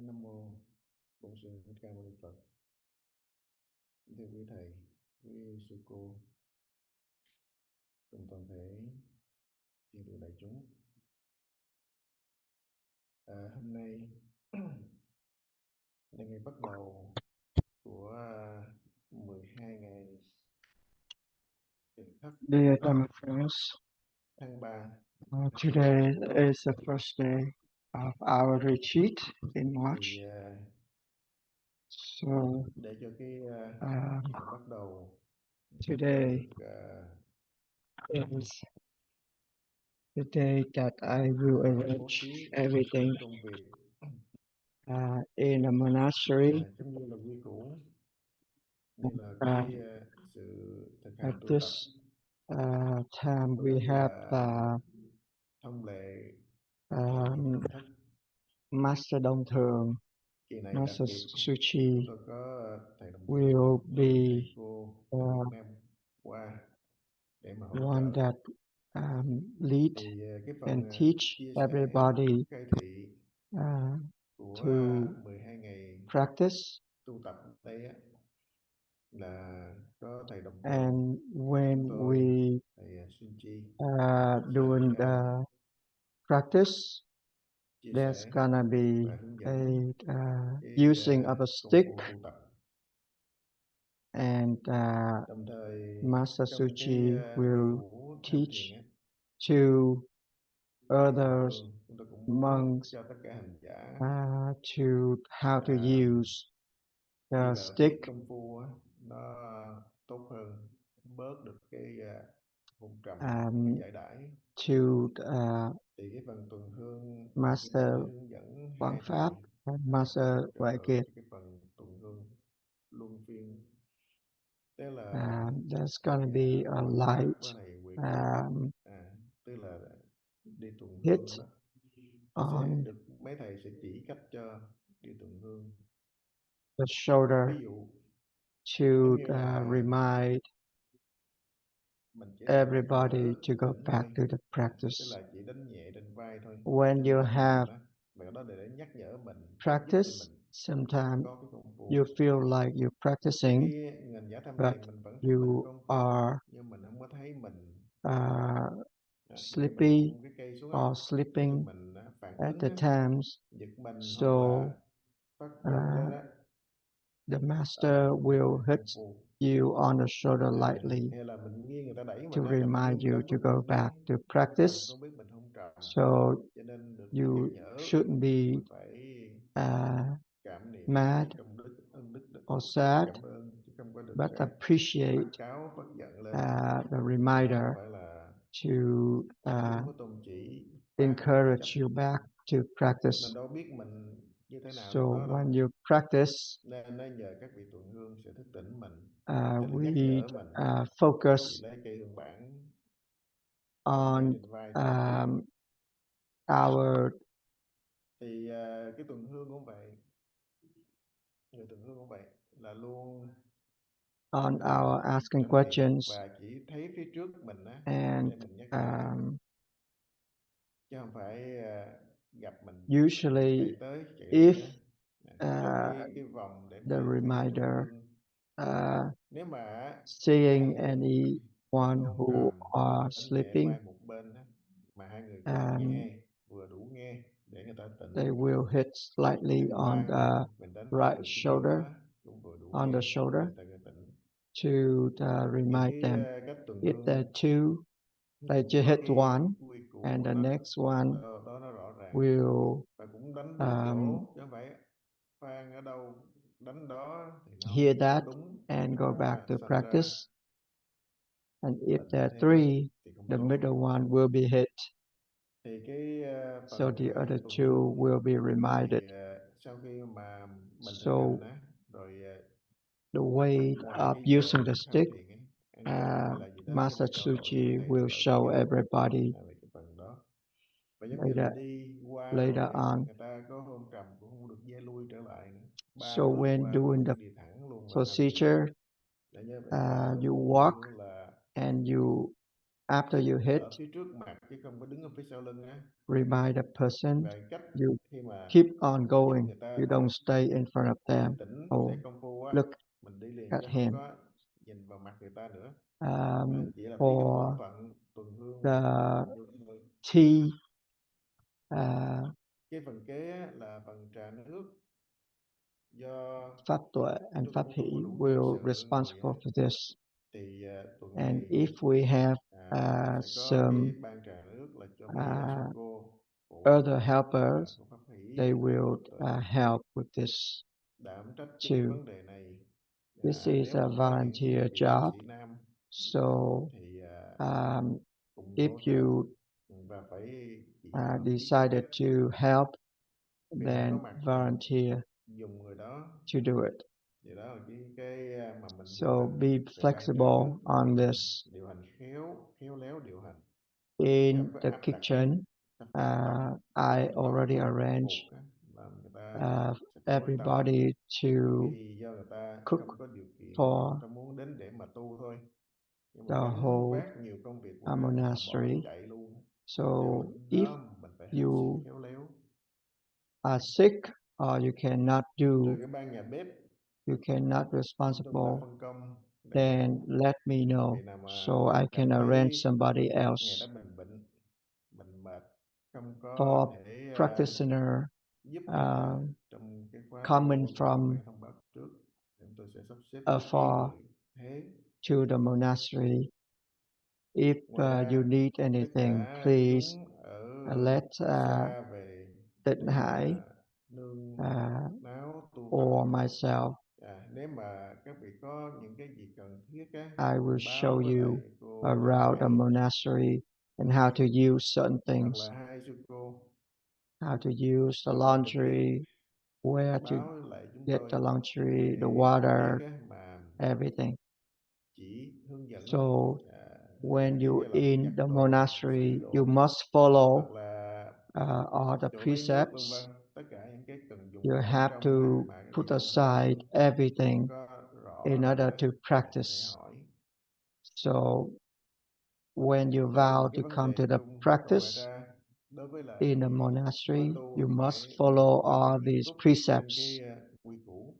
Nam mô Bổn Sư Thích Ca Mâu Ni Phật. Thưa quý thầy, quý sư cô, cùng toàn thể thiên đường đại chúng. Hôm nay là ngày bắt đầu của 12 ngày Tiền Thất Dear Dhamma friends, tháng 3. today is the first day of our retreat in March. Thì So để cho cái ngày bắt đầu today được is the day that I will bố arrange thí everything công việc in a monastery. giống như là quy củ, như là Uh, cái sự thực at hành tu tập, this time, we như have là thông lệ ngày um, Tiền Thất. Master Đông Thường, Kỳ này đặc Master biệt Suchi chúng tôi có thầy đồng thường will với be thầy cô ở Việt Nam qua để mà hỗ one trợ. that lead Thì cái and phần teach chia sẻ everybody khai thị của to 12 ngày practice. tu tập đây á, là có thầy đồng thường And chúng when tôi, we thầy Xuân Chi doing sẽ the practice, chia there's sẻ gonna be và hướng a dẫn cái using of a công stick, cụ tu tập. and Đồng thời Master trong cái Suchi quy will củ tham thiền teach á, to thầy đồng others thường chúng tôi cũng muốn monks cho tất cả hành giả to how to use khi the là stick biết công phu á, nó tốt hơn, bớt được cái vùng trầm, cái giải đãi. to Thì cái phần tuần hương chúng tôi Master sẽ hướng dẫn Quang hai Pháp thầy and hỗ trợ Master cho Huệ Kiệt. cái phần tuần hương luân phiên. Tức là There's gonna thầy be a Quang Pháp light và thầy Huệ Kiệt, tức là đi tuần hit hương đó. Sẽ on được mấy thầy sẽ chỉ cách cho đi tuần hương. the shoulder Ví dụ to giống như là remind mình chỉ cần nhắc nhở everybody to thức go tỉnh back thôi, to the tức practice. là chỉ đánh nhẹ trên vai thôi, When chứ không you đánh have nhiều đó. Mà đó để nhắc nhở mình, giúp cho practice, mình sometimes có cái công phu. you feel like you're Thì practicing, khi ngành giả tham but thiền mình vẫn thấy mình you con thuyền, are nhưng mình không có thấy mình giống như mình sleepy buông cái cây xuống á, or cái sleeping mình phản at ứng the á, times. giật mình hoặc So là phát run lên uh, á, the đó là master không phải will là hit công phu. you on the shoulder lightly Hay là mình nghiêng người ta đẩy to mình á, làm remind nghiêng you cất to bước go mình back nghiêng, to nhưng mà practice. không biết mình không trầm, So cho nên được nhắc you nhở shouldn't be mà phải cảm niệm mad cái công đức ân đức đó, or sad, cảm ơn, chứ không có được but phát appreciate cáo phát giận lên. the Thì đó không reminder phải là to đúng cái tôn chỉ phán và chỉ trách. encourage you back to practice. Mình đâu biết mình như thế nào So lúc đó đâu, when you practice, nên nó nhờ các vị tuần hương sẽ thức tỉnh mình, tức là nhắc we nhở mình. Thì focus lấy cây hương bản mình dán on trên vai thôi. our Thì cái tuần hương cũng vậy, người tuần hương cũng vậy, là luôn on our asking trong thiền questions, và chỉ thấy phía trước mình á, and để mình nhắc nhở, chứ không phải gặp mình usually chạy tới chạy lui if á. Trong cái vòng để the mà thấy tuần reminder hương, uh, nếu mà hai seeing người anyone ôm who trầm are đánh nhẹ sleeping, vai một bên á, mà hai người vừa um, nghe vừa đủ nghe để người ta they tỉnh. will hit slightly Thứ ba on the mình đánh right vừa cái yếu shoulder, á, cũng vừa đủ on the nghe để shoulder, người ta tỉnh. to Những remind cái them. cách tuần If hương the two, nó they cũng just có hit cái one, quy củ and của the nó next one đó, nó rõ ràng, will và cũng đánh đúng chỗ, chứ không phải phan ở đâu đánh đó thì nó hear không that đúng, and go back to sanh ra practice. And if bệnh there are thêm three, thì không the tốt. middle one will be hit, Thì cái so phần the other tuần two hương will be thì reminded. sau khi mà mình thực So hành á, rồi the way ngoài of cái giờ using the tham stick, thiền ấy, ăn cơm hay là gì đó thì Master mới trao đổi với Suchi thầy will vợ show kia everybody về cái phần đó. Và giống như là later đi qua later rồi á, on. người ta có hôn trầm cũng không được dây lui trở lại nữa, 3 So bước when qua rồi doing the phải đi thẳng luôn vào tham thiền. procedure, Để nhớ phải nhớ you tuần walk hương là and you After you hit, ở phía trước mặt chứ không có đứng ở phía sau lưng á. remind the person Và cách you khi mà keep on mình giúp going. người ta You don't stay in front of them. bình tĩnh Oh, để công phu á, look mình đi liền at chứ không him. có nhìn vào mặt người ta nữa. Mà chỉ là tí cái bổn For phận tuần hương the thôi. tea, Cái phần kế á, là phần trà nước. Do Pháp Tuệ and Đức Pháp cũng Hỷ không có đủ nhân will sự ngồi responsible á, for this. thì tuần And này if we have sẽ có some cái ban trà nước là cho mấy sư cô phụ other trách helpers, của Pháp Hỷ, they will rồi help with this đảm trách cái too. vấn đề này. This is Nếu a mà có những volunteer vị tu job. sĩ nam So thì cùng if hỗ trợ you và phải chỉ đạo chi decided tiết to help, khi then có mặt thì volunteer dùng người đó. to do it. Thì đó là cái mà mình điều So hành be về ban trà flexible nước, on mình this. điều hành khéo léo điều hành. In Không có the áp đặt kitchen, các phép tắc, I bắt already bắt arranged buộc á, làm người ta sẽ có bối tâm. everybody to Khi do người ta cook không có điều kiện, for ta muốn đến để mà tu thôi, nhưng mà the gánh whole vác nhiều công việc quá mà bỏ monastery. chạy luôn. So Cho if đó mình phải hành xử you khéo léo. are sick or you cannot Rồi do, cái ban nhà bếp you cannot chúng tôi đã responsible, phân công để then let me know vì nào mà so I can cảm arrange thấy somebody ngày đó else. mình mệt, không có For thể practitioner giúp được trong cái khóa coming tu, thì from phải thông báo trước. Chúng tôi sẽ sắp xếp bố trí afar người thế. to the monastery. If Ngoài ra you need tất anything, cả please chúng ở let xa về Tịnh để Hải mà nương náo tu tập. or myself, Nếu mà các vị có những cái gì cần thiết á, I will show báo với lại you cô around the Hải monastery and how to use certain hoặc things, là hai sư cô, how to use the hoặc là trực tiếp laundry, where to báo với lại chúng get tôi the laundry, the để biết water, á, mà everything. chỉ hướng dẫn So when giống you như là in giặt the đồ, sưởi monastery, you đồ, must hoặc follow là all the chỗ lấy nước vân precepts. vân, tất cả những cái cần dùng You bên have trong á, to mà các vị put tu hành aside không everything có rõ in rồi order á, to thì có thể practice. hỏi. So when you Đó là vow những cái to vấn come đề to the chung. Còn ngoài practice ra đối với lại in the khóa monastery, tu you thì must phải follow làm all thật nghiêm these túc trên precepts. cái quy củ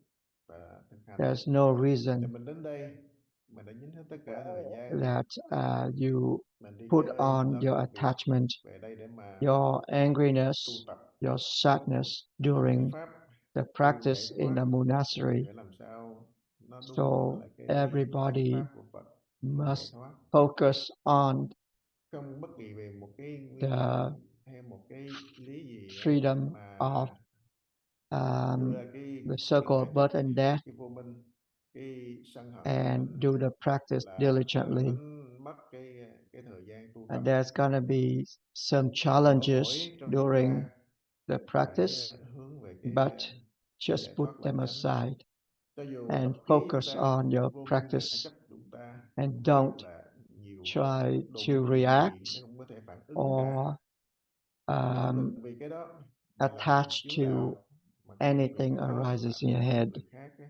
và thực hành. There's no Thì reason mình đến đây mình đã nhín hết tất cả thời gian that you mình đi put chơi on lo your công việc attachment, về đây để mà your angriness, tu tập your sadness học cái during pháp the tu practice giải in thoát, the thì monastery. phải làm sao nó đúng với So lại cái thuyết everybody pháp của Phật tu giải must thoát, focus on không bất kỳ về một cái nguyên the nhân hay một cái lý gì á, freedom mà of đưa ra the cái circle ngã of chấp, birth and death, cái vô minh, cái sân hận của and mình do the practice là diligently. đánh mất cái thời gian tu tập. And there's gonna be some Mỗi challenges mỗi trong chúng during ta the phải practice, hướng về but cái just giải put thoát là them chánh. aside Cho dù and tập kỹ chúng focus ta on your vô minh ngã practice chấp chúng ta and rất don't là nhiều, try đụng to cái react gì nó cũng có thể phản ứng ra. or Không cần vì cái đó mà làm attach chướng to đạo, mà cái việc anything đó arises làm in your hại head. người khác á,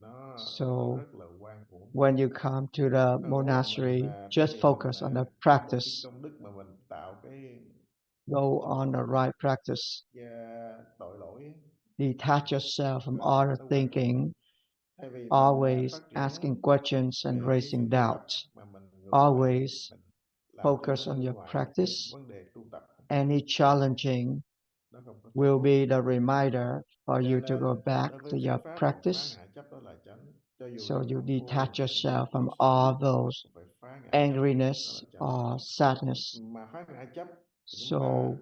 nó So rất là oan uổng. when you come to the Có lẽ là mình monastery, thay just vì mình focus on the có một cái practice. công đức mà mình tạo cái Go on the right practice. tội lỗi ấy, Detach yourself from rồi all mình the tu hành. thinking, Thay vì mình always phát asking triển questions and về cái sự raising tu tập, doubts. mà mình ngược lại Always mình làm cho nó focus on hư your hoại cái practice. vấn đề tu tập. Any challenging Nó không có will tốt. be the reminder for Cho you to nên go back đối với to thuyết your pháp mà phá practice. ngã chấp đó là chánh. Cho dù So trong you công detach phu yourself vị from tu all sĩ those cũng phải phá ngã chấp, đó là angriness chánh. or sadness. Mà phá ngã chấp thì chúng ta So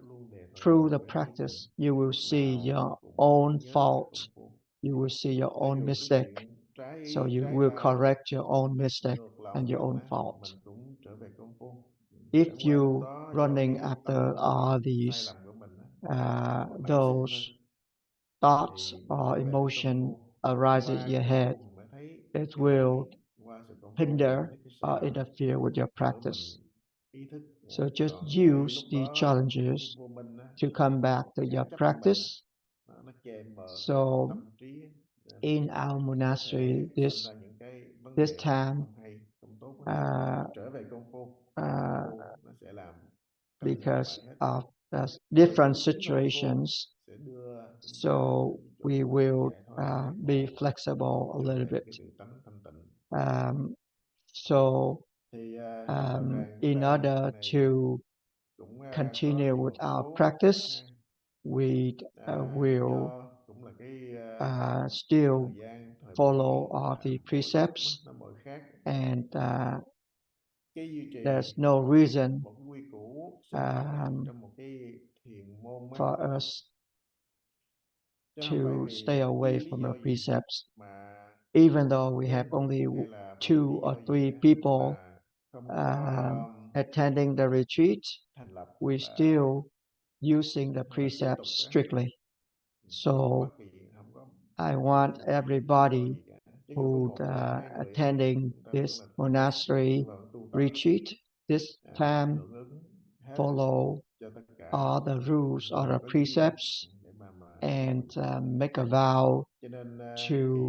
luôn đề thời through gian the phải đi practice, cùng. you will Lúc see nào your cũng own nhớ về fault. công phu. You will see your Cho own dù cái mistake. chuyện trái So ý you trái will tai correct your own mistake ngược and lòng your mình own á, fault. mình cũng trở về công phu. If Chẳng qua lúc you đó do running cái tâm after trí all sai these lầm của mình á, nó bắn xịn those thôi, thoughts thì mình or trở về với công emotion phu. arises in Qua your cái công head, phu mình mới thấy it cái will lỗi, qua sự công phu mình hinder mới thấy cái sai or lầm interfere with your ở practice. mình, ý thức. So just Còn ngay use lúc these đó cái challenges vô minh á, to come back to ngã your chấp của mình á, practice. nó che mờ hết So tâm trí á, nên in our có thể monastery sinh ra những cái vấn this đề time, không hay, không tốt á. Trở về công phu. nó sẽ làm cân nhắc because lại hết. of the Bởi different vì chính thầy cô situations. sẽ đưa chúng So ta đến những chỗ we will giải thoát giác be ngộ, flexible a trở little về bit. cái điều tánh thanh tịnh. So Thì rõ ràng in đây order này to cũng continue có with một our số practice, ha. we will Do cũng là cái still thời gian, thời follow buổi all the mỗi precepts, nó mỗi khác. and Cái duy there's trì no reason một cái quy củ sinh hoạt trong một cái thiền môn for us chứ không phải to vì stay bất away kỳ lý from do the gì precepts, mà even though we cái have only hay là bất kỳ 2 lý or do gì 3 people mà không có attending the retreat. thành lập We là still using the hay là tiếp tục precepts strictly. So không có I bất kỳ want một lý do everybody gì cả. Chứ dù có who một người hai người attending chúng ta vẫn this là monastery nhưng mà vẫn tu tập retreat this time hưởng ứng hết follow cho tất cả all the rules or người the có duyên precepts để mà and make a vow cho nên to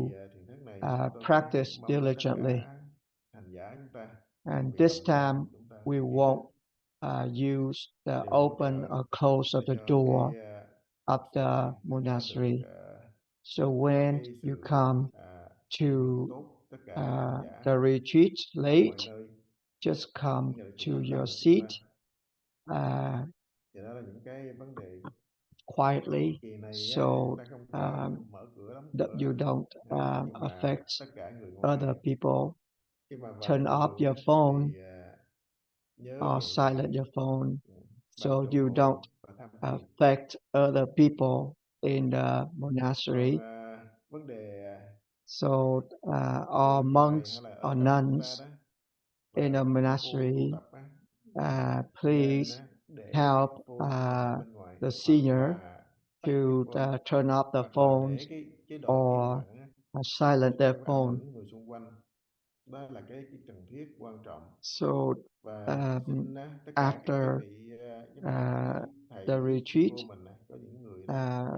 cái kỳ thiền thất này tôi cũng practice mong là tất diligently. cả hành giả chúng ta, đặc And biệt là this bà con time chúng ta we ý thức won't use the đều hỗ open trợ or close of để the cho door cái of pháp sự này the nó được monastery. So có when cái you sự come ảnh hưởng to tốt tất cả hành giả the retreat ở mọi late, nơi just come như là to chùa your Đăng của chúng seat ta. Thì đó là những cái vấn đề quietly, kỳ này chúng so ta không có mở cửa đóng that cửa you don't nhưng mà affect tất cả người other ngoài people. khi mà vào Turn thiền off đường your phone thì nhớ or nhẹ silence nhàng your phone vào so chỗ you ngồi don't và tham thiền. affect other people in the monastery. Còn vấn đề So người all bên ngoài hay monks là ở or trong chúng ta nuns đó in và a các pháp phu tu monastery, tập nên please để cái help phone ở bên ngoài the hoặc senior là tắt cái to phone turn off the hoặc là để phones cái chế độ im or lặng silence để their không ảnh phone. hưởng người xung quanh. Đó là cái cần thiết quan trọng. So Và xin tất cả các after vị giống như quý thầy the quý sư retreat, cô mình có những người mà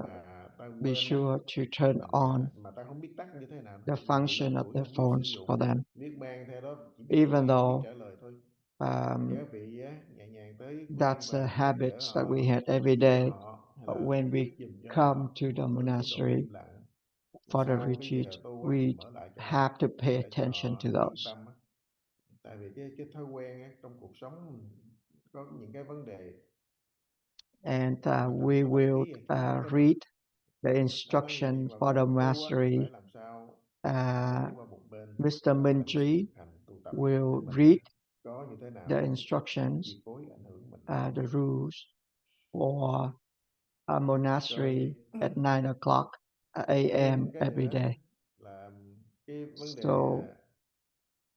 ta be quên sure to thì turn mình on mà ta không biết tắt như thế nào, the mình từ lớn function of tuổi their không biết sử phones for dụng, them. biết mang theo đó chỉ biết Even nghe biết though trả lời thôi. Thì các vị nhẹ nhàng tới khuyên that's a và nhắc habit nhở that we họ, had every dạy day, họ hay but là when we viết giùm cho come họ to the một cái chế độ monastery im lặng. for the Sau cái retreat, giờ tu we mở lại cho họ have to pay để cho attention to họ yên those. tâm. Tại vì cái thói quen trong cuộc sống có những cái vấn đề And mà ta we không có để will ý trước đó đó. read the Đó, nói như instruction khi mà for vào the giờ tu monastery. phải làm sao để qua một bên Mr. và tâm sự Mintri thực hành tu tập để will mình read có như thế nào the không instructions, chi phối ảnh hưởng mình. the rules for a monastery Rồi at 9 o'clock a.m. thêm cái every nữa day. là cái vấn đề So lập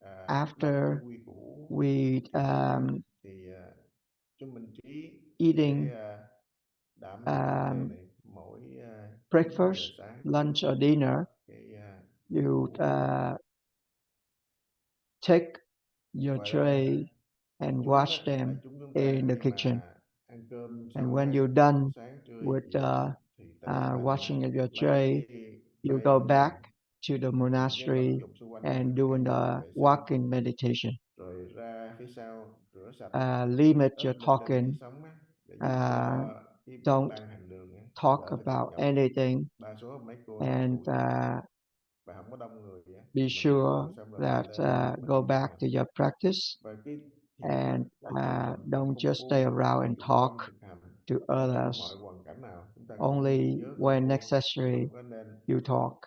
cái after quy củ we thiền thất thì chúng mình chỉ eating sẽ đảm cái vấn đề này mỗi 9 giờ breakfast, sáng lunch, or dinner, cái you take your ngoài ra tray and chú wash là them chúng ta in the khi kitchen. mà ăn cơm And xong when you're done sáng trưa with chiều thì ta chụp ảnh washing of your lấy tray, cái you tray go của mình back to the những cái vật monastery dụng xung quanh and khẽ doing rửa the vệ sinh walking meditation. rồi ra phía sau rửa sạch Limit hết your linh tinh talking. tiếng sóng để giúp cho cái việc Don't ban hành đường talk đỡ phải tắc about nhọc. anything, Đa số mấy cô lớn and tuổi và không có đông người be thì mình ăn sure cơm xong rồi that đi lên mình go đi thiền back hành. to your practice Và cái thiền thất and phải chú trọng vào don't công just stay phu around and dụng talk tâm thực hành to trong bất cứ mọi others. hoàn cảnh nào chúng ta cũng Only nhớ công when phu chứ necessary không có nên you talk,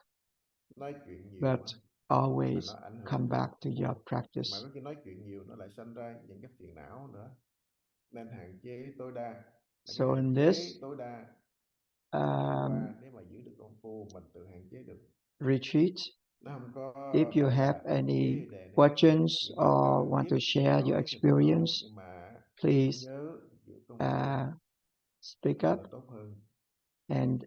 nói chuyện nhiều but mà always nó ảnh come hưởng tới back công to your phu, practice. mà có khi nói chuyện nhiều nó lại sanh ra những cái phiền não nữa, nên hạn chế tối đa là cái So hạn in chế this tối đa đi qua để mà giữ được công phu mình tự hạn chế được. retreat, Nó không có if you phải have là áp chế any hay đè nén questions những điều or cần want thiết to share your đối với Phật experience, tổ, nhưng mà vẫn please nhớ giữ công phu speak up. là tốt hơn. And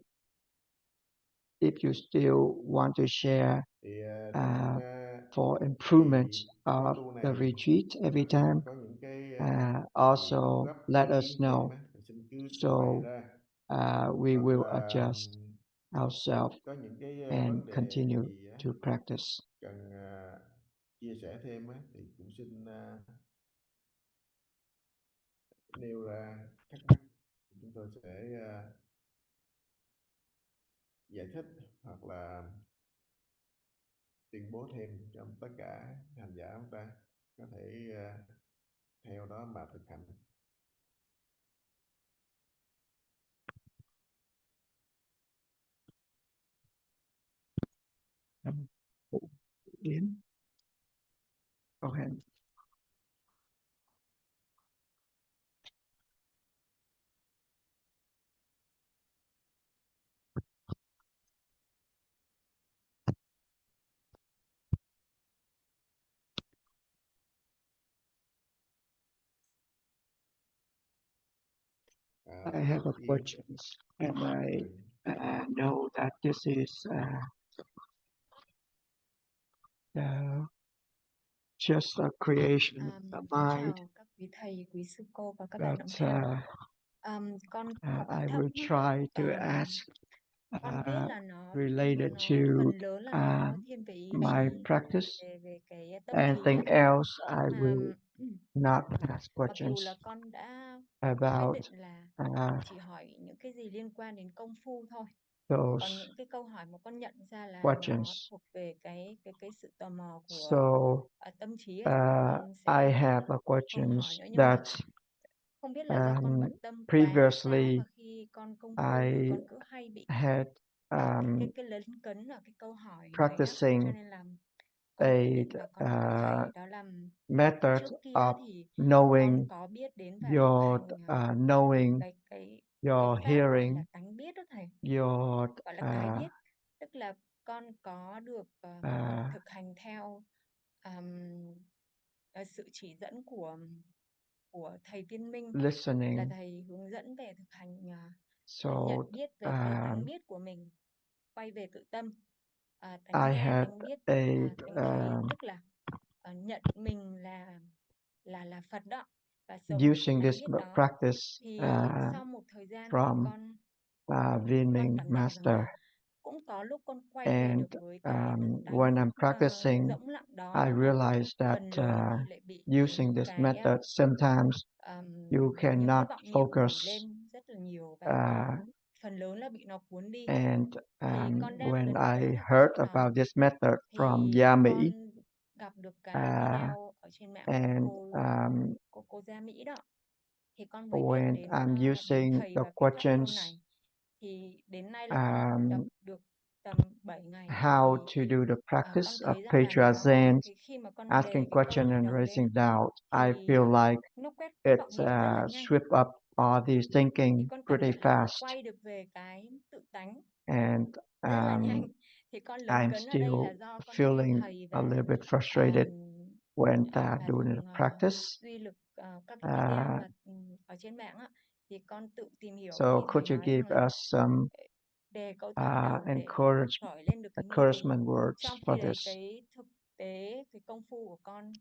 if you still want to share Thì trong for cái improvement kỳ khóa of tu the này retreat every khi mà time, có những cái gì gấp also gấp let có us ý thêm know. thì xin cứ trình bày So ra, we hoặc will là adjust ourselves có những cái and vấn đề continue gì to practice. cần chia sẻ thêm thì cũng xin nêu ra thắc mắc, chúng tôi sẽ giải thích hoặc là tuyên bố thêm cho tất cả hành giả chúng ta có thể theo đó mà thực hành. Biến. Go ahead. I have a question, and I know that this is just a creation of the mind. Chào các quý thầy, quý sư cô và các bạn But đồng theo. Con có cái I thắc will mắc. try to ask Con biết là nó related nó to phần lớn là nó thiên về ý my chí, practice. về cái tâm Anything trí. else, I Nhưng mà will not ask mặc dù questions là con đã quyết about định là chỉ hỏi những cái gì liên quan đến công phu thôi. Còn those những cái câu hỏi mà con nhận ra là nó questions. thuộc về cái sự tò mò của So tâm trí ấy, thì con I sẽ have a không questions hỏi nữa. Nhưng mà that không biết là do con bận tâm quá hay sao previously mà khi con công phu thì I con cứ hay bị had cái lấn cấn ở cái câu hỏi đấy á. Cho practicing nên là con quyết định và con hỏi thầy đó là method trước kia of thì con knowing có biết đến và thực your hành knowing, cái your pháp gọi là hearing, tánh biết đó thầy, your gọi là cái biết, tức là con có được thực hành theo sự chỉ dẫn của thầy Viên Minh, là listening. thầy hướng dẫn về thực hành So nhận biết về cái tánh biết của mình, quay về tự tâm, tánh I nghe, had tánh biết, a tánh thấy, tức là nhận mình là Phật đó, và sống với cái using tánh this biết đó. practice Thì sau một thời gian thì from con Viên Minh cảm nhận rằng Master. là cũng có lúc con quay về And được với cái thực when tánh I'm practicing, rỗng lặng đó, I nhưng mà realized that phần lớn thì lại bị using những this cái method, sometimes you những cái cannot vọng niệm focus. nổi lên rất là nhiều, và phần lớn là bị nó cuốn đi. And Thì con đang when lấn cấn I ở cái heard chỗ đó, about this method from thì Gia Mỹ, con gặp được cái video ở trên mạng and của cô Gia Mỹ đó, thì con mới biết when đến I'm đến using thầy the và cái pháp môn questions, này. Thì đến nay là con thực tập được tầm 7 ngày, how thì to do the practice con of thấy rằng là Patriarch, khi mà con đề asking cái câu question hỏi and đầu lên raising doubt, I thì feel like nó quét cái it vọng niệm rất là nhanh. sweep up all these thì thinking con cảm pretty nhận là con fast. quay được về cái tự tánh And rất là nhanh. Thì con lấn I'm cấn ở đây là still do con nghe feeling thầy a và little bit frustrated when và doing the practice. duy lực các cái video mà ở trên mạng á, thì con tự tìm hiểu So thì thầy could you nói rằng give là us some đề câu thắc đầu để khởi lên được cái nghi vấn. encouragement words Trong for khi đấy this? cái thực tế, cái công phu của con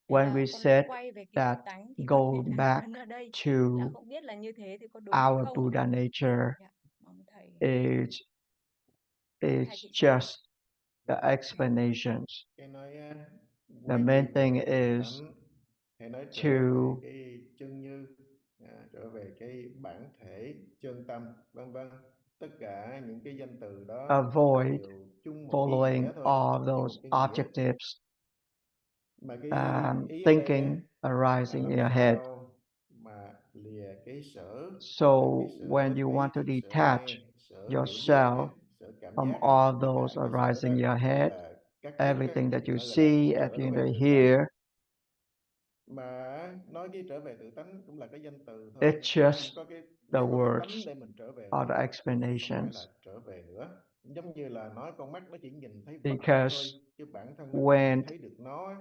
When là we con đang said quay về cái tự that tánh, thì con go bị lấn back cấn ở đây, là to không biết là như thế thì có đúng hay our không. Buddha nature Dạ, mong thầy is khai thị cho con. just the explanations. Cái nói The quay main về thing cái tự is tánh, hay nói trở về to cái chân như, trở về cái bản thể chân tâm, vân vân. Tất cả những cái danh từ đó avoid đều chung một ý following nghĩa thôi, all chung those một cái nghĩa. objectives, Mà cái ý ở đây á, thinking là arising làm in your head. sao mà lìa cái sở, So cái sở when you want thấy, to sở detach nghe, sở hiểu biết, yourself sở cảm from giác, all tất those cả cái sở đó arising in your nghĩa head, là các thức á, everything that you nó gọi là see, trở everything về that tự you tánh. hear, Mà nói cái trở về tự tánh cũng là cái danh từ thôi, it's just không có the cái tánh words để mình trở về or thôi, the không phải là explanations. trở về nữa. Giống như là nói con mắt nó chỉ nhìn thấy vật chất thôi, Because chứ bản thân nó không when thấy được nó á.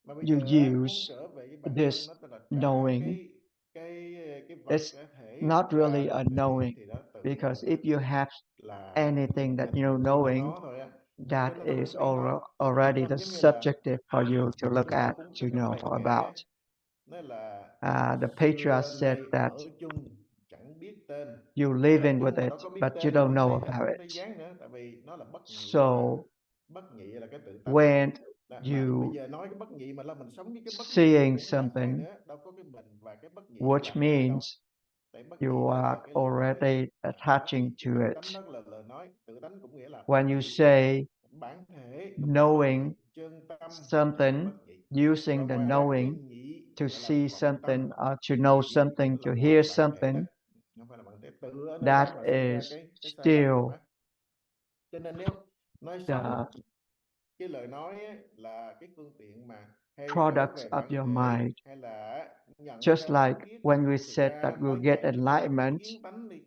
Mà bây you giờ á, muốn use trở về cái bản thân this nó, tức là trả knowing, cái vật it's thể not ra really a để thấy, knowing, thì đó tự because mình if you have là anything that nhận biết knowing, nó thôi á, that chứ nó không is thấy nó. already the Giống như là subjective for you to look chúng ta at, cũng to có cái know bài kệ about. á, nó là The patriarch xưa said nay that ở chung chẳng biết tên. you Tức live là in with chung mà it, đâu có biết but you tên don't đâu, know đây là about không có it. đây dáng nữa, tại vì nó là bất nhị mà. So Bất nhị là cái tự tánh. when Đâu Mà bây you giờ nói cái bất nhị mà là mình sống với cái bất nhị seeing cũng là sai something, nữa, đâu có cái mình và cái bất nhị which là khác đâu. means Tại bất nhị you đó là are cái lời nói, already nó attaching chỉ to tự it. tánh, đó là lời nói, tự tánh cũng nghĩa là When bất you nhị. say Bản thể của knowing chân tâm là something, bất nhị. using Còn the ngoài ra cái knowing nhị to gọi là see vọng tâm. something or to Cái know nhị something, tức to là ngoài hear bản thể đó, something, không phải là bản thể. Từ ở nơi đó that mà sinh ra is cái sai lầm still á. Cho nên nếu nói the sống, cái lời nói á, là cái phương tiện mà hay trở product về of bản your thể, mind. hay là nhận Just ra like biết, when we thì said that ra we'll nói get ngắn nhất là cái enlightenment, kiến tánh đi.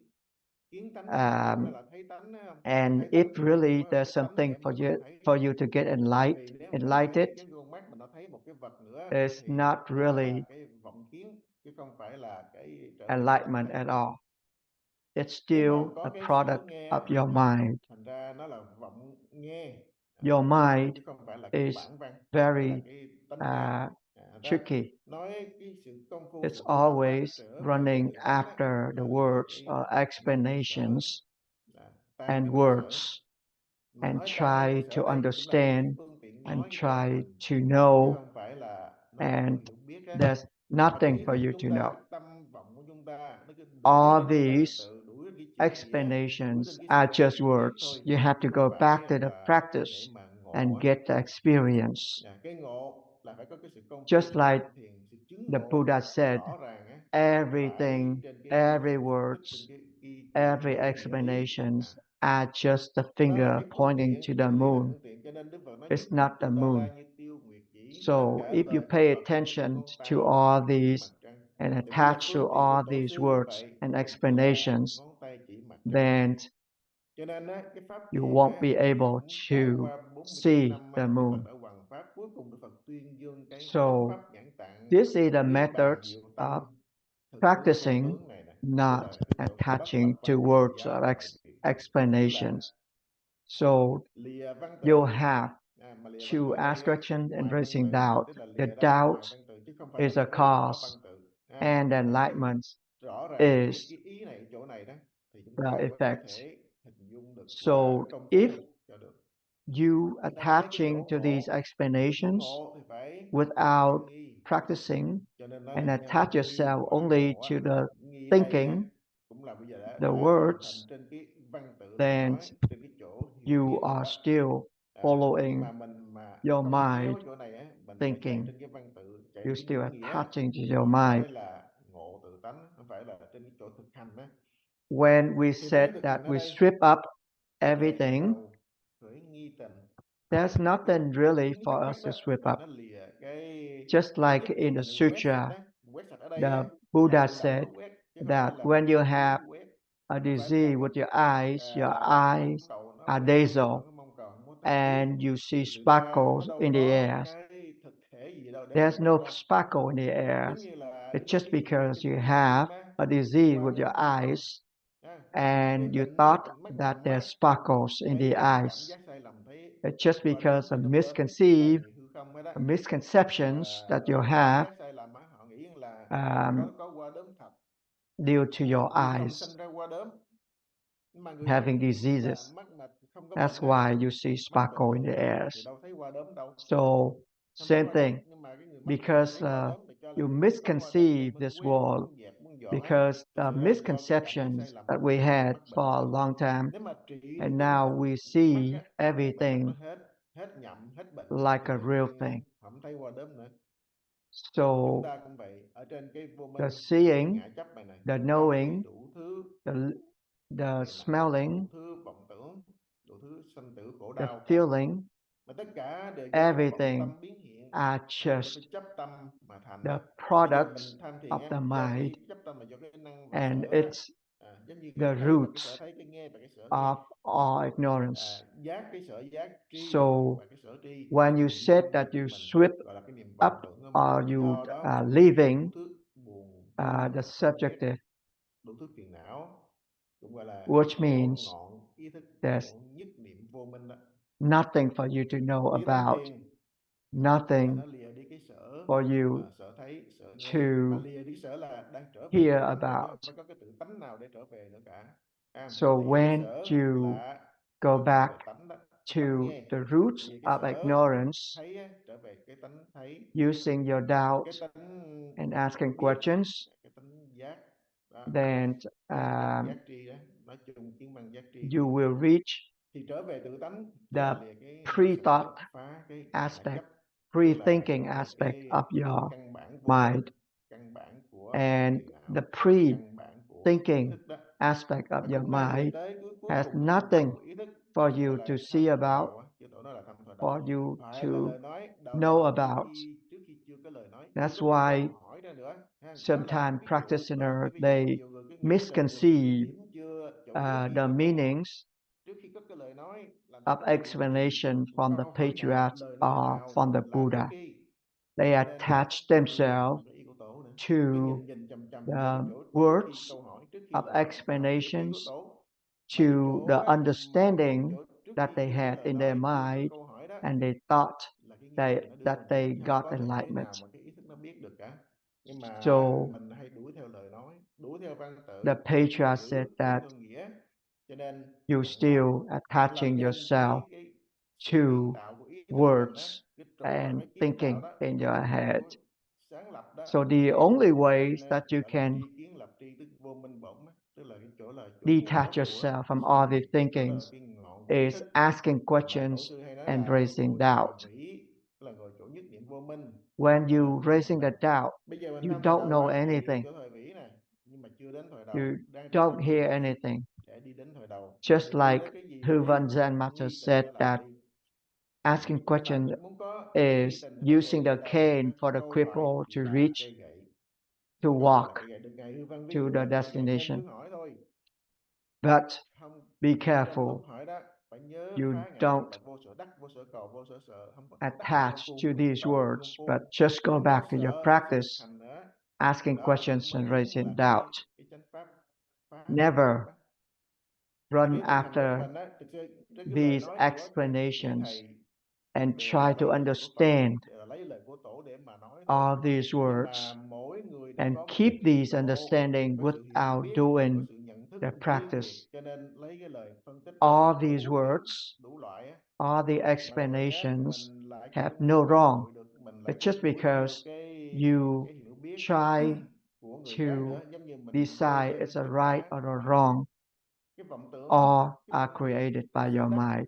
Kiến tánh nó hay dịch um, nó là thấy tánh, thấy không? and Thấy if tánh thì mình không really có there's cái tánh này something mình không có thấy. for you to get Tại vì nếu mà mình enlightened, thấy cái con mắt mà nó thấy một cái vật nữa it's thì not nó là really cái vọng kiến, chứ không phải là cái trở về bản enlightenment thể. at all. It's Nếu mà still có a cái sở product nghe of your thì mind. thành ra nó là vọng nghe, Your vọng nghe, mind chứ không phải là cái is bản văn, nó là very cái tánh nghe. Ra tricky. nói cái sự công phu, It's sự tu tập á, always trở về cái running tự tánh á, after cũng the là lìa words cái or năm cái sở, explanations tan and cái năm sở. words, Mà and nói tan cái năm try sở to đây cũng là cái understand phương tiện and nói cho try mình, to chứ know, không phải là nói cho người and hiểu biết á. there's Mà cái nothing ý for thức you chúng to ta, know. cái tâm vọng của chúng ta nó cứ đuổi All lên cái văn these tự, đuổi lên cái chữ nghĩa, đuổi explanations lên cái are sự just hiểu biết words. thôi, You have chứ to không go back phải to the là để practice mà and ngộ á. get the experience. Cái ngộ là phải có cái sự công phu, Just sự like hành thiền, sự chứng the ngộ Buddha said, rõ ràng á, phải everything, trên cái every sự nhận thức, words, trên cái every cái nghĩa lý. explanations are just the Đó là finger cái phương pointing to tiện, the nghĩa lý là moon. phương tiện, cho nên Đức Phật nói It's nhất not thiết the tu đà moon. la như tiêu nguyệt chỉ, tất So cả if you lời của pay Phật là như attention ngón to tay của all Phật chỉ these mặt trăng. and Thì bây giờ attach to phương tiện của all tổ these sư cũng words vậy, and cũng chỉ là explanations, ngón tay chỉ mặt trăng. then Cho nên á, cái pháp you thiền won't á, be able cũng trải to qua 49 see năm á, the Đức Phật moon. đã hoằng pháp, cuối cùng Đức Phật tuyên dương cái chánh So pháp nhãn tạng, this is the niết bàn methods diệu of tâm, thực tướng vô practicing, tướng này nè. Đây not là cái phương pháp attaching lập to văn thiền words giáo or Đại Việt, tức là explanations. So lìa văn you'll tự. have Mà lìa văn to tự ở đây ask á, questions and ngoài văn raising tự, doubt. tức là The lìa ra bên doubt ngoài văn tự, chứ không phải là is a cái thấy rõ cause, văn tự. and Mà thấy enlightenment rõ ràng is cái ý này, chỗ này đó, thì chúng the ta mới có effect. thể hình dung được qua So công if phu cho được. you Cho nên thấy cái chỗ attaching to these ngộ, chứng explanations ngộ thì phải without nhẫn nghi. practicing Cho nên nói and là attach nhân nghi yourself quả only ngộ á. to the Nghi đây á, thinking, cũng là bây giờ the đã hình thành words, trên cái văn tự lời then nói, trên cái chỗ hiểu you biết rồi are đó. still Nhưng following mà mình mà your không khéo mind chỗ này á, mình mà chạy thinking. trên cái văn tự, chạy You're cái still ngữ nghĩa attaching to thì your mind. mới là ngộ tự tánh, không phải là trên cái chỗ thực hành á. When we Thì said thấy thực that hành ở we đây, strip up cái everything, đầu khởi nghi tình, there's nothing really những for thắc us mắc to đó, strip thì up. nó lìa cái Just like nhất thiết in the là quét sạch sutra, đó. Quét sạch ở đây the á, là Buddha tự động nó said quét, chứ không phải that là when mình you cố have quét. a Không phải disease nhắm with mắt your eyes, your làm cái mong eyes cầu nó are quét, dazzled, còn cái mong cầu không có tánh kiến. and you see Thì sự ra nó sparkles đâu in the có air. cái thực thể gì đâu để mà There's quét no đâu. sparkle in the air. Giống như là It's Đức Phật just thí dụ như because you kinh have Kim á, a disease qua with đốm your thật. eyes, Vì and you bệnh thought mắt that nhắm there's á, sparkles in the cái cảm eyes. giác sai lầm thấy It's just qua đốm because thì of trong đốm là misconceived, gì, hư không hết đó. misconceptions that you Cái cảm have giác sai lầm á, họ nghĩ là um, có qua đốm thật. due to your Vì không eyes sinh ra qua đốm, nhưng mà người having những người mà diseases. mắt mà không có That's bệnh á, why you see mắt bình sparkle in thường the á, thì airs. đâu thấy qua đốm đâu. So, Không thấy same qua đốm, thing, nhưng mà cái người mắt bệnh because thấy qua đốm thì cho là you cái mắt có qua đốm cho misconceive muốn this quét, world, muốn dẹp, muốn dọn á. because Thực the sự là do cái cảm giác sai misconceptions lầm that của we cái người had mắc bệnh for a thôi. long time, Nếu mà trị được and cái now bệnh we mắt see á, cái mắt nó everything hết nhậm, hết bệnh, like thì a tự real nhiên thing. không thấy qua đốm nữa. Chúng So, ta cũng vậy, ở trên cái vô the minh, cái seeing, ngã chấp này này, the chúng ta thấy knowing, đủ thứ the phiền não, smelling, đủ thứ vọng tưởng, đủ thứ sanh tử khổ the đau khổ ách. feeling, Mà tất cả đều do cái vọng everything tâm biến hiện, are do just cái chấp tâm mà thành the đó. Bây giờ products mình tham thiền of á, the do mind, cái chấp tâm là do cái năng và and sở đó. it's Giống như cái the thấy và cái roots sở thấy, cái nghe và cái sở nghe. of all ignorance. Giác cái sở giác, tri So, và cái sở tri, when cái you niệm said tâm that của you mình, sweep gọi là cái niệm up vọng tưởng của mình. or you Do đó mà are mình thấy đủ leaving thứ buồn, vui, the không ghét, subjective, đủ thứ phiền não, cũng gọi là which chỗ means ngọn ý thức, there's chỗ nhất niệm vô minh đó. nothing for you to know Đi tham about, thiền là nothing nó lìa đi cái sở for you sở thấy, sở nghe, mà to lìa đi sở là đang trở về hear tự tánh rồi, chứ không about. phải có cái tự tánh nào để trở về nữa cả. So Lìa cái when sở you là go quay trở back về tánh đó. to the roots vì cái of sở ignorance thấy á, trở về cái tánh thấy, using your doubt cái tánh and asking biết, questions, cái tánh giác đó, then giác tri đó, nói chung tiếng bằng giác tri you will reach thì trở về tự tánh, tức the là lìa cái pre-thought đập phá cái aspect, chấp, tức là pre-thinking trở về aspect cái of your căn bản vô minh, mind, căn bản của and phiền não, the căn bản của ý pre-thinking thức đó. aspect of Nó your cũng mang về mind tới cuối has cùng nothing của ý thức, for cái you gọi to là see thăm thờ about, đầu á, chứ tổ nói là thăm thờ đầu, for you phải to là lời nói đầu know đầu about. trước khi chưa có lời nói, chưa That's có câu why hỏi ra nữa ha. Đó là sometimes cái chỗ practitioners ví dụ they nhiều người cứ nghĩ là vừa biết misconceive điểm chưa, chỗ biết gì the là ngu, meanings trước khi có cái lời nói làm of sao có thể nhận biết explanation một from the câu hỏi nào, patriarchs lời nói or nào from the là Buddha. trước khi. They Cho nên attach nhiều người themselves còn có ý của tổ nữa, to cứ nhìn chằm chằm vô cái the chỗ trước khi words câu hỏi, trước khi of lời nói, trước khi của explanations, tổ, mà to cái chỗ the á, mà cái understanding chỗ trước that khi they chưa có had lời in their nói, chưa có mind, câu hỏi đó and they thought là cái nghĩa that, này nó đưa that ra they chứ không got có thể enlightenment. nào mà cái ý thức nó biết được cả. Nhưng mà So mình hay đuổi theo lời nói, đuổi theo văn the tự, đuổi theo patriarch said chữ, đuổi that theo nghĩa, cho nên you still làm attaching nên yourself cái sự kiến to tạo của ý thức mình á, words cái chỗ là and cái kiến tạo thinking đó, in cái your chỗ head. sáng lập đó, So the cái only cho ways nên that you gọi là can tri kiến lập tri, tức vô minh bổn á, tức là cái chỗ là chỗ nguồn detach gốc của yourself from cái sự all these biết, chỗ đó là thinkings cái ngọn của ý is thức asking mà tổ questions sư hay nói and là raising ngồi chỗ doubt. nào vĩ, là ngồi chỗ nhất niệm vô minh. When Đó, you raising the doubt, bây giờ mình you tham thời don't đầu know á, ví dụ anything. chỗ thời vĩ này, nhưng mà chưa đến thời đầu, You đang trên don't con đường hear đi anything. để đi đến thời đầu. Just Thì tùy like theo cái gì mình Từ biết, Ân mình Master nhi tình said mới làm that đi. asking Nếu mà questions mình muốn có cái nhi is tình thì phải using rèn the từ đầu, cane phải có for the câu hỏi cripple to là reach, cây gậy. to Bây giờ là walk cây gậy được ngày hư văn ví to dụ the là cây gậy nhân destination. hướng hỏi thôi. But Không, be trong lúc careful, hỏi đó phải nhớ you phá ngã chấp don't là vô sở đắc, vô sở cầu, vô sở sợ, không có đắc là attach công phu, to không có these cầu là words, công but phu. just go Đừng có back to your sợ, phải thực practice, hành nữa. asking Đó questions mới and đúng raising là doubt. cái chánh pháp phá ngã Never chấp á. Mà run cái thực hành của after mình á, thực sự cái lời these nói của các vị explanations thầy and đều là try to lấy lời của Phật, understand đều là lấy lời của tổ để mà nói thôi. all these Nhưng mà words mỗi người đều and có một keep cái trình these độ, understanding có sự hiểu without biết, có doing sự nhận thức the riêng practice. biệt, cho nên lấy cái lời phân tích đó All nó these đủ kiểu, words, đủ loại á. all the Mà rồi á, explanations mình lại have không no lĩnh wrong. hội được, mình lại It's không just đuổi theo because you cái hiểu biết try của người khác to nữa, giống như mình gieo decide trên it's a tất right cả or a wrong, cái vọng tưởng, all cái are vọng nghĩ, created by cái sở your đắc, mind.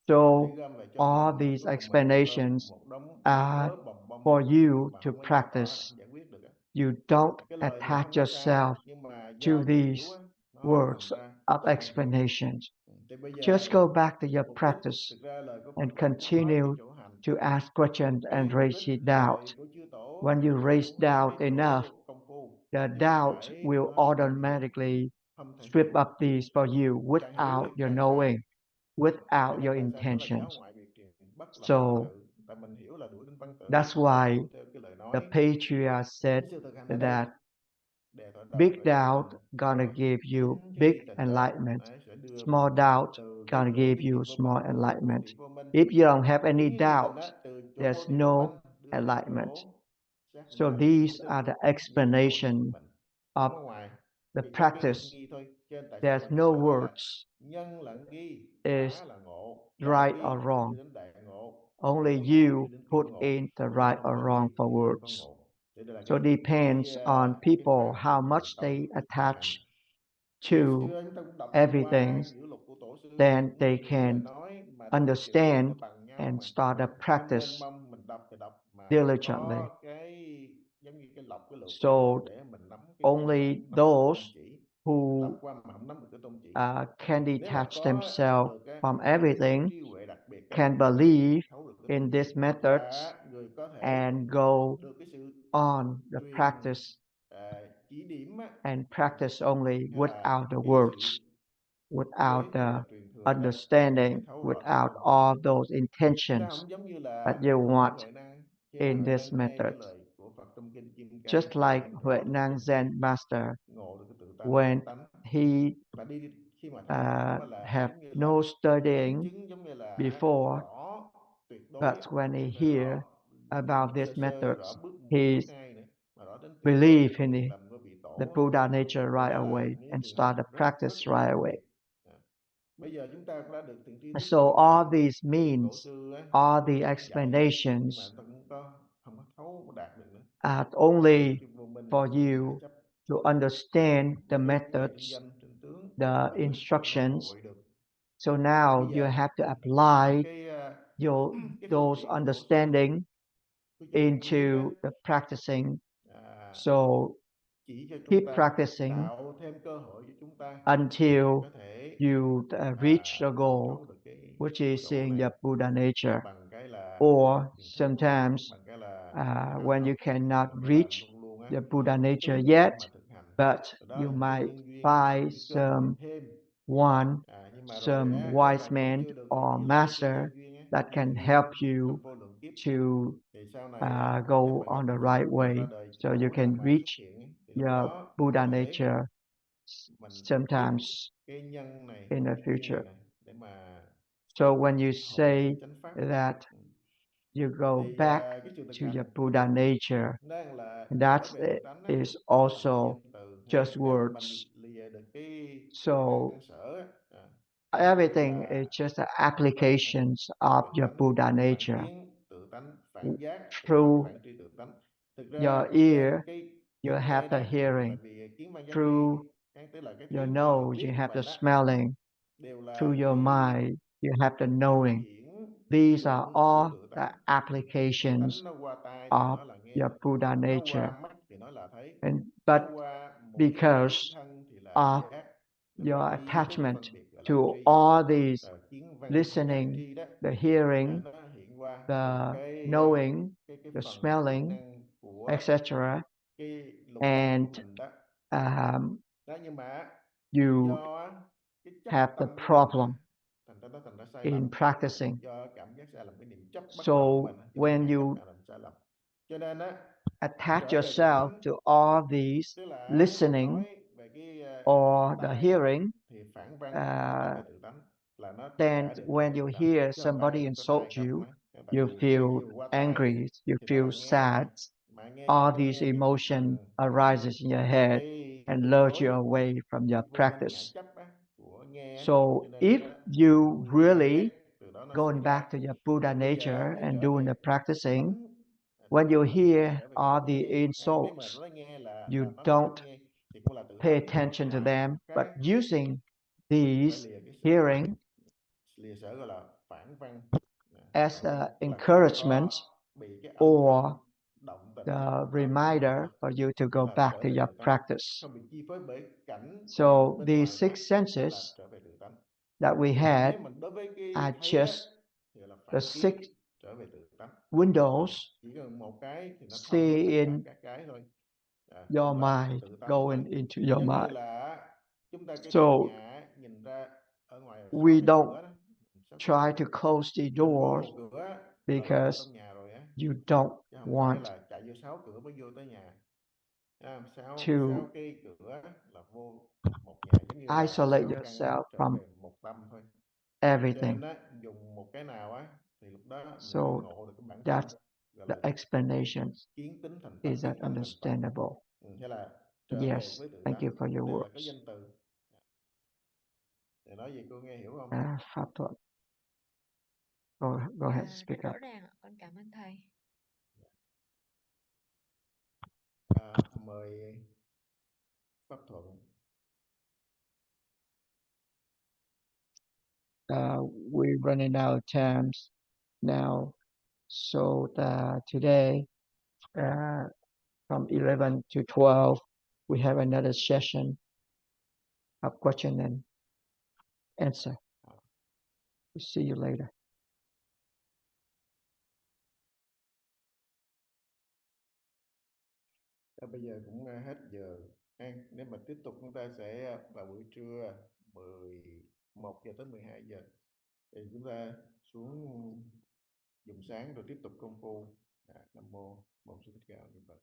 để So gom lại cho all mình, these cuối cùng mình ôm explanations một đống are mớ bòng bong for bóng you mà to không có giải tỏa, practice. không giải quyết được á. You don't Cái lời thì attach không có sai, yourself nhưng mà to do cái hiểu these á, nó thành words ra of sai. explanations. Thì bây giờ Just go back to your mục đích, practice thực ra lời của and Phật dạy muốn nói cái continue chỗ hành. to ask questions and Mục raise đích your doubt. lời của chư tổ When you là raise muốn nói doubt cái enough, chỗ công phu, the chứ không doubt phải will nói cái chỗ automatically thâm thành strip tựu. up these for you Càng hiểu without thì your càng sai. knowing, Cho without nên your tại sao nó là giáo intentions. ngoại biệt truyền, bất lập văn So tự? Tại mình hiểu là đuổi đến văn tự, that's chứ không why đuổi theo cái lời the nói. patriarch said Cái sự thực hành ở đây that đề thoại đầu big là nhi doubt tình, gonna rồi give you chính cái big nhi tình đó enlightenment. sẽ đưa Small mình doubt từ cái gonna chỗ give biết you thiện vô small minh, vô enlightenment. thiện vô minh. If you don't have any Chính cái nhi tình doubt, đó từ chỗ vô there's thiện vô no minh đưa đến enlightenment. chỗ giác So ngộ these ý thức, are the giác ngộ ý thức explanation mình, không of có ngoài. the Chỉ trong cái nghiệp practice. nghi thôi. Cho nên tại sao There's mà no Kinh Phật nói là words nhân lẫn nghi, is quả là ngộ, đạo right nghi or là wrong. đưa đến đại ngộ, Only đạo ngộ đưa you đến kiểu put ngộ, in the chứ right không or có wrong nghi for thì không có words. ngộ. Thì đây là So it depends on cái people pháp how mà much tổ they thực attach hành. Ngày to xưa chúng ta cũng đọc everything, qua ngữ lục của tổ sư, then cũng they những lời can nói mà đối xử nó understand bằng nhau and mà start a không practice mênh mông, mình đọc thì đọc mà diligently. có cái giống như cái lọc, cái lược lại So để mình nắm cái căn only bản, nắm được cái those tôn chỉ. who Đọc qua mà không nắm được cái tôn chỉ. can Nếu mà detach có themselves được á, from có cái chỗ everything, trí huệ đặc biệt á, can thì người believe thấu được cái tôn in chỉ, these hoặc methods là người có thể and go được cái sự on the truyền practice chỉ điểm á, and practice only hay là without the cái sự words, without kế thừa the và truyền thừa đó, để understanding, thấu rõ được without tôn chỉ. all those Chúng ta intentions không giống như that là you như want Huệ Năng. Khi mà in Huệ this Năng nghe method. cái lời của Phật trong kinh Kim Cang, Just Huệ like Năng Huệ rõ được cái Năng chân lý, Zen Master, ngộ được cái tự tánh, when chánh tánh. he Và đi khi mà thành tựu á là have giống như là no đính studying chứng, giống như là before, rõ tuyệt đối but á, when chứ he không phải hear rõ about sơ these sơ, rõ methods, bước một he bước hai nữa, mà rõ đến tuyệt đối believe giống in như làm cái vị the tổ á. Buddha nature Thì right đó là away những and trường hợp start the rất practice rất là right đặc away. biệt. Bây giờ chúng ta cũng đã được thiện tri thức So nhiều all rồi. these Cổ means, sư á, all the dạy nhưng mà explanations ta cũng không có thấu, không có đạt được nữa. are only Cái vô minh for không gì you chấp. to understand the Với cái methods, danh trên tướng the là mới instructions. hội được. So Thì now bây you giờ have to những apply cái cái phương those tiện của cổ sư, understanding cái dòng tri thức into á, the practicing. à, So chỉ cho keep chúng ta practicing tạo thêm cơ hội cho chúng ta until có thể you reach the tự goal, thấu được cái which is độ seeing này the Buddha nature. bằng cái là Or thiền thức, sometimes bằng cái là when you cannot có nghĩa là reach luôn luôn á the Buddha nature cứ yet, mà thực hành. but Từ đó you là do might nhân duyên, find cái cơ hội some thêm. one, Nhưng mà rồi some á, nếu wise mà còn man chưa được cái or gì đó do master nhân duyên á, that nhân can duyên help you trong vô lượng kiếp, to thì sau này á, go nếu mà gặp on the cái right Phật way ra đời so you chỗ nào can mà xuất reach hiện ấy, thì lúc your đó Buddha có thể nature mình tiếp sometimes cái nhân này, in the cái future. ngày này để mà So when you hội được cái say chánh pháp. that you go Thì back cái sự thực to your hành Buddha nature, đang là that trở về tự tánh á, is trở thành cái also danh từ ha. just Nếu mà mình words. lìa được cái So căn sở á, tức everything là is just the phản hành applications of tự your tánh, Buddha phản nature. kiến tự tánh, phản giác tự tánh, Through phản tri tự tánh. Thực your ra ear, cái you have nghe the đó, tại hearing. vì kiến văn giác tri, Through tức là cái your thứ mà mình nose, biết you của have the mình á, smelling. đều là Through your cái mind, you have the biểu knowing. diễn These are mượn của all tự the tánh. Tự applications tánh nó qua tai thì of nó là nghe, your Buddha nó nature. qua mắt thì nó là thấy, But nó qua mũi lưỡi because thân thì là of giác, nó your qua tri thức attachment phân biệt gọi là to tri. all these Kiến văn giác listening, tri đó, the hearing, nó hiện qua từ the cái knowing, the phần chức smelling, năng của etc. cái lục tâm của And mình đó. um, Đó, nhưng mà you do cái chấp have the tâm của mình problem thành ra nó thành ra sai lầm. in practicing. Do cảm giác sai lầm, cái niệm chấp bắt đầu của So mình, cái when niệm chấp you là làm sai lầm. Cho nên á, attach trở về tự yourself tánh to all these tức là listening nói về cái or the tai đó, hearing, thì phản văn nó trở về tự tánh, là nó tất then cả đều trở when về you tự tánh, hear chứ không phải somebody chỉ có tai insult không you, á. Tại you vì nghe feel nhiều qua tai angry, you thì đó feel là nghe sad. thôi, mà nghe All không có these nghe biết emotion bằng arises in your cái head and tương lures đối, you away from cái your vô minh ngã practice. chấp á, của nghe á. So Cho nên if đó, you vô vi tri giác really từ đó nó xảy going ra. back to your Buddha Thì bây giờ nature cái and trở doing về the practicing, tánh, when you mình là hear trở về all sự the nghe. Nếu mà insults, nói nghe you là nó don't không nghe thì cũng là tự pay tánh. attention to them, but Cái using phải these lìa cái sở, hearing lìa sở gọi là phản văn, as phản kiến, an tức là không encouragement có bị cái âm thanh or động tình the làm cho mình reminder for you to tức go là back trở to về your tự tánh, practice. không bị chi phối bởi cảnh vật So bên these ngoài khác, six đó là senses trở về tự tánh. that we Nhưng mà had nếu mình đối với cái are thấy đó just thì là the phản six kiến, trở về tự tánh. windows Chỉ cần một cái thì nó thông với tất cả seeing các cái thôi. your Cũng là mind tự tánh thôi. going into your Giống như mind. là chúng ta cái So căn nhà nhìn ra ở ngoài we 6 cái don't cửa đó, 6 cái try cửa. to close the Mình vô doors một cửa là đã vào because trong nhà rồi á, you don't chứ không phải want là chạy vô 6 cửa mới vô tới nhà. Sáu to cái cửa là vô một nhà, giống như là isolate 6 căn yourself trở from về một tâm thôi. Cho everything. nên á, dùng một cái nào á thì lúc đó mình mới So ngộ được cái bản thân, that's gọi the là explanation. kiến tính thành tâm, Is kiến that tánh thành Phật. understandable? Hay là trở về Yes, với tự thank tánh, you for your đều là cái words. danh từ. Để nói gì cô nghe hiểu không? Pháp Thuận. Go ahead, speak Rất up. rõ ràng ạ, con cảm ơn thầy. Mời Pháp Thuận. We're running out of times now, so today from 11 to 12 we have another session of question and answer. We'll see you later. Bây giờ cũng hết giờ. Nếu mà tiếp tục chúng ta sẽ vào buổi trưa 11 giờ tới 12 giờ thì chúng ta xuống dùng sáng rồi tiếp tục công phu. Nam mô Bổn Sư Thích Ca Mâu Ni Phật.